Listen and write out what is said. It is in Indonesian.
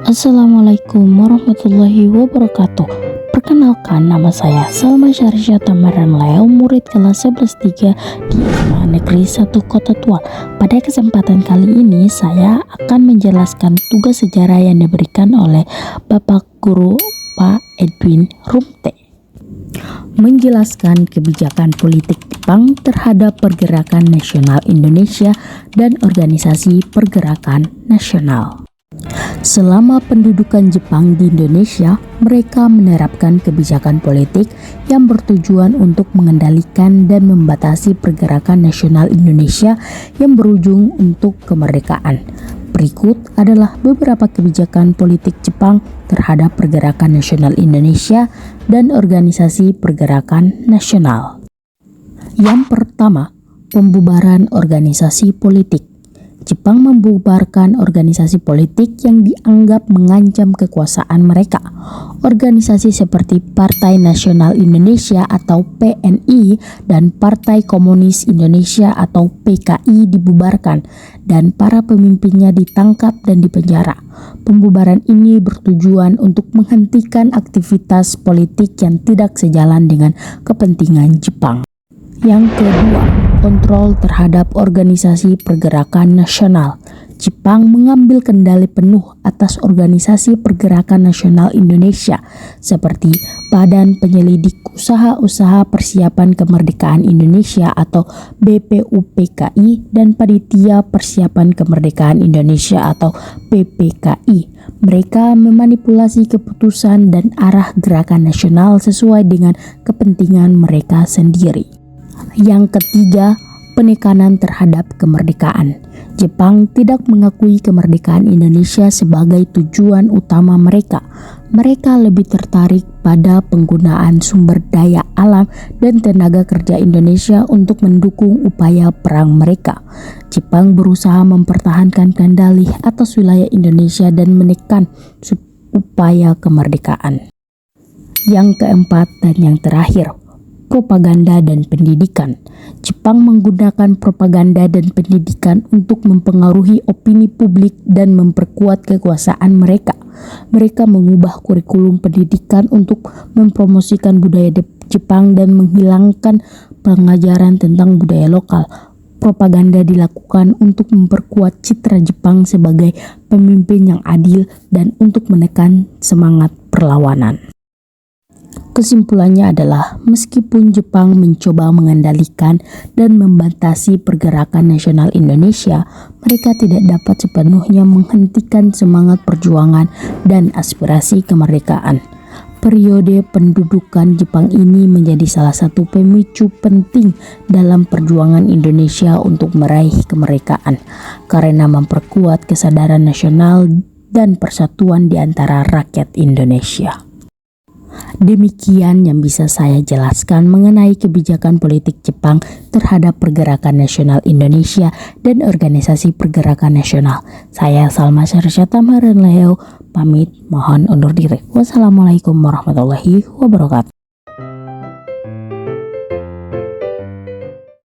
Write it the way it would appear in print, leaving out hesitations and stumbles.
Assalamualaikum warahmatullahi wabarakatuh. Perkenalkan, nama saya Salma Syarisyah Tamaran Leo, murid kelas 11-3 di SMA Negeri 1 Kota Tua. Pada kesempatan kali ini saya akan menjelaskan tugas sejarah yang diberikan oleh Bapak Guru Pak Edwin Rumte. Menjelaskan kebijakan politik Jepang terhadap pergerakan nasional Indonesia dan organisasi pergerakan nasional. Selama pendudukan Jepang di Indonesia, mereka menerapkan kebijakan politik yang bertujuan untuk mengendalikan dan membatasi pergerakan nasional Indonesia yang berujung untuk kemerdekaan. Berikut adalah beberapa kebijakan politik Jepang terhadap pergerakan nasional Indonesia dan organisasi pergerakan nasional. Yang pertama, pembubaran organisasi politik. Jepang membubarkan organisasi politik yang dianggap mengancam kekuasaan mereka. Organisasi seperti Partai Nasional Indonesia atau PNI dan Partai Komunis Indonesia atau PKI dibubarkan dan para pemimpinnya ditangkap dan dipenjara. Pembubaran ini bertujuan untuk menghentikan aktivitas politik yang tidak sejalan dengan kepentingan Jepang. Yang kedua, kontrol terhadap organisasi pergerakan nasional. Jepang mengambil kendali penuh atas organisasi pergerakan nasional Indonesia seperti Badan Penyelidik Usaha-Usaha Persiapan Kemerdekaan Indonesia atau BPUPKI dan Panitia Persiapan Kemerdekaan Indonesia atau PPKI. Mereka memanipulasi keputusan dan arah gerakan nasional sesuai dengan kepentingan mereka sendiri. Yang ketiga, penekanan terhadap kemerdekaan. Jepang tidak mengakui kemerdekaan Indonesia sebagai tujuan utama mereka. Mereka lebih tertarik pada penggunaan sumber daya alam dan tenaga kerja Indonesia untuk mendukung upaya perang mereka. Jepang berusaha mempertahankan kendali atas wilayah Indonesia dan menekan upaya kemerdekaan. Yang keempat dan yang terakhir, propaganda dan pendidikan. Jepang menggunakan propaganda dan pendidikan untuk mempengaruhi opini publik dan memperkuat kekuasaan mereka. Mereka mengubah kurikulum pendidikan untuk mempromosikan budaya Jepang dan menghilangkan pengajaran tentang budaya lokal. Propaganda dilakukan untuk memperkuat citra Jepang sebagai pemimpin yang adil dan untuk menekan semangat perlawanan. Kesimpulannya adalah, meskipun Jepang mencoba mengendalikan dan membatasi pergerakan nasional Indonesia, mereka tidak dapat sepenuhnya menghentikan semangat perjuangan dan aspirasi kemerdekaan. Periode pendudukan Jepang ini menjadi salah satu pemicu penting dalam perjuangan Indonesia untuk meraih kemerdekaan, karena memperkuat kesadaran nasional dan persatuan di antara rakyat Indonesia. Demikian yang bisa saya jelaskan mengenai kebijakan politik Jepang terhadap pergerakan nasional Indonesia dan organisasi pergerakan nasional. Saya Salma Syarisyah Tamaran Leo, pamit, mohon undur diri. Wassalamualaikum warahmatullahi wabarakatuh.